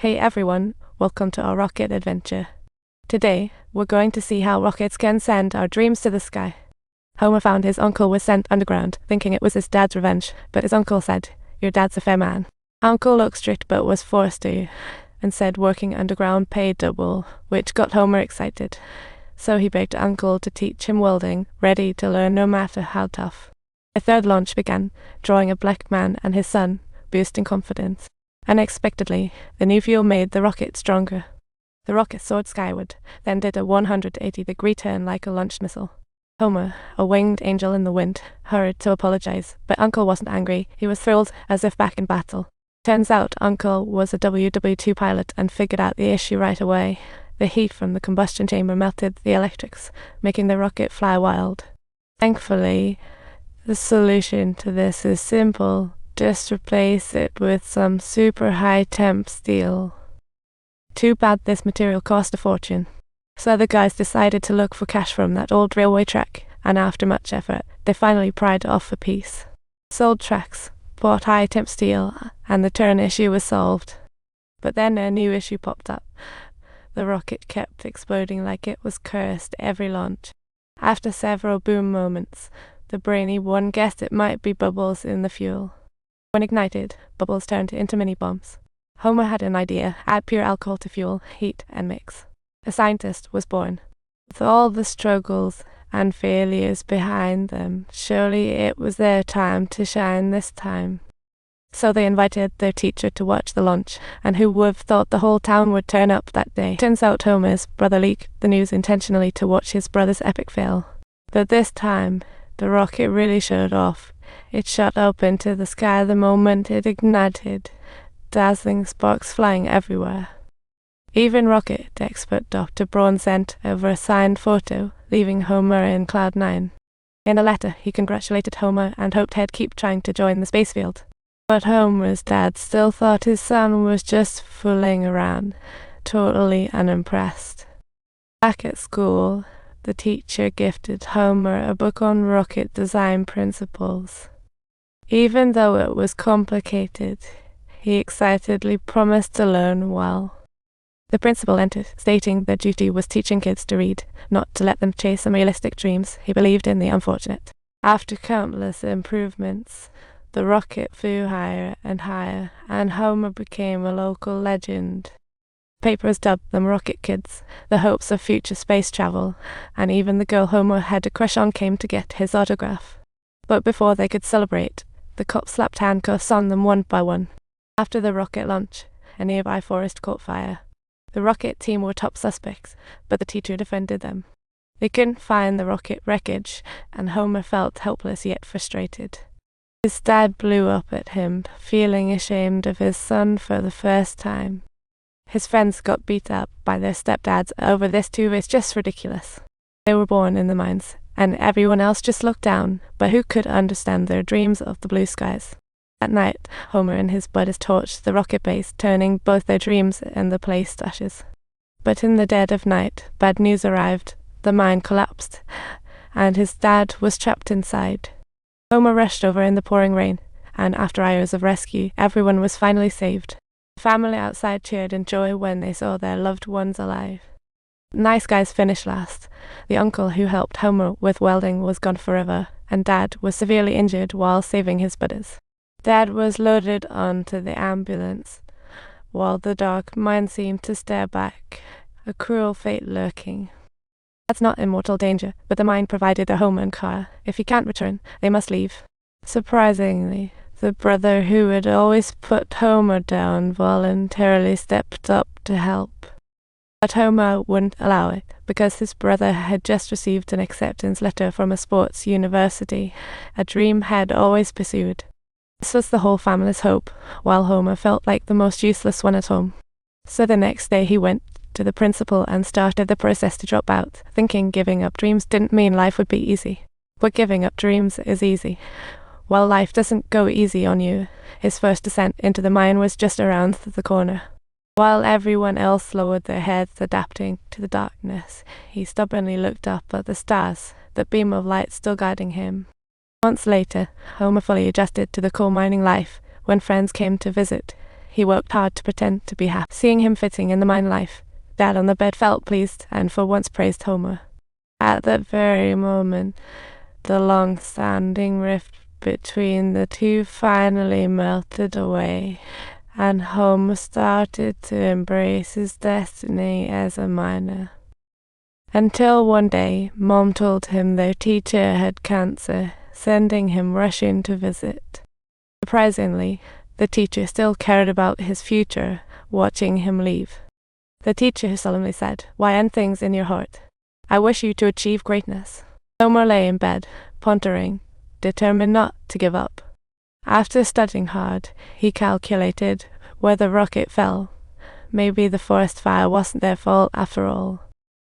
Hey everyone, welcome to our rocket adventure. Today, we're going to see how rockets can send our dreams to the sky. Homer found his uncle was sent underground, thinking it was his dad's revenge, but his uncle said, "Your dad's a fair man." Uncle looked strict but was forced to, and said working underground paid double, which got Homer excited. So he begged Uncle to teach him welding, ready to learn no matter how tough. A third launch began, drawing a black man and his son, boosting confidence. Unexpectedly, the new fuel made the rocket stronger. The rocket soared skyward, then did a 180-degree turn like a launched missile. Homer, a winged angel in the wind, hurried to apologize, but Uncle wasn't angry. He was thrilled, as if back in battle. Turns out Uncle was a WW2 pilot and figured out the issue right away. The heat from the combustion chamber melted the electrics, making the rocket fly wild. Thankfully, the solution to this is simple. Just replace it with some super high temp steel. Too bad this material cost a fortune. So the guys decided to look for cash from that old railway track, and after much effort, they finally pried off a piece. Sold tracks, bought high temp steel, and the turn issue was solved. But then a new issue popped up. The rocket kept exploding like it was cursed every launch. After several boom moments, the brainy one guessed it might be bubbles in the fuel. When ignited, bubbles turned into mini-bombs. Homer had an idea: add pure alcohol to fuel, heat, and mix. A scientist was born. With all the struggles and failures behind them, surely it was their time to shine this time. So they invited their teacher to watch the launch, and who would have thought the whole town would turn up that day? Turns out Homer's brother leaked the news intentionally to watch his brother's epic fail. But this time, the rocket really showed off. It shot up into the sky the moment it ignited, dazzling sparks flying everywhere. Even rocket expert Dr. Braun sent over a signed photo, leaving Homer in Cloud 9. In a letter, he congratulated Homer and hoped he'd keep trying to join the space field. But Homer's dad still thought his son was just fooling around, totally unimpressed. Back at school, the teacher gifted Homer a book on rocket design principles. Even though it was complicated, he excitedly promised to learn well. The principal entered, stating their duty was teaching kids to read, not to let them chase unrealistic dreams. He believed in the unfortunate. After countless improvements, the rocket flew higher and higher, and Homer became a local legend. Papers dubbed them Rocket Kids, the hopes of future space travel, and even the girl Homer had a crush on came to get his autograph. But before they could celebrate, the cops slapped handcuffs on them one by one. After the rocket launch, a nearby forest caught fire. The rocket team were top suspects, but the teacher defended them. They couldn't find the rocket wreckage, and Homer felt helpless yet frustrated. His dad blew up at him, feeling ashamed of his son for the first time. His friends got beat up by their stepdads over this too. It's just ridiculous. They were born in the mines, and everyone else just looked down, but who could understand their dreams of the blue skies? At night, Homer and his buddies torched the rocket base, turning both their dreams and the place to ashes. But in the dead of night, bad news arrived. The mine collapsed, and his dad was trapped inside. Homer rushed over in the pouring rain, and after hours of rescue, everyone was finally saved. The family outside cheered in joy when they saw their loved ones alive. Nice guys finished last. The uncle who helped Homer with welding was gone forever, and Dad was severely injured while saving his buddies. Dad was loaded onto the ambulance, while the dark mine seemed to stare back, a cruel fate lurking. That's not in mortal danger, but the mine provided their home and car. If he can't return, they must leave. Surprisingly, the brother who had always put Homer down voluntarily stepped up to help. But Homer wouldn't allow it, because his brother had just received an acceptance letter from a sports university, a dream had always pursued. This was the whole family's hope, while Homer felt like the most useless one at home. So the next day he went to the principal and started the process to drop out, thinking giving up dreams didn't mean life would be easy. But giving up dreams is easy. Well, life doesn't go easy on you. His first descent into the mine was just around the corner. While everyone else lowered their heads, adapting to the darkness, he stubbornly looked up at the stars, the beam of light still guiding him. Months later, Homer fully adjusted to the coal mining life. When friends came to visit, he worked hard to pretend to be happy. Seeing him fitting in the mine life, Dad on the bed felt pleased and for once praised Homer. At that very moment, the long-standing rift between the two finally melted away, and Homer started to embrace his destiny as a miner. Until one day, Mom told him their teacher had cancer, sending him rushing to visit. Surprisingly, the teacher still cared about his future, watching him leave. The teacher solemnly said, "Why end things in your heart? I wish you to achieve greatness." Homer lay in bed, pondering, determined not to give up. After studying hard, he calculated where the rocket fell. Maybe the forest fire wasn't their fault after all.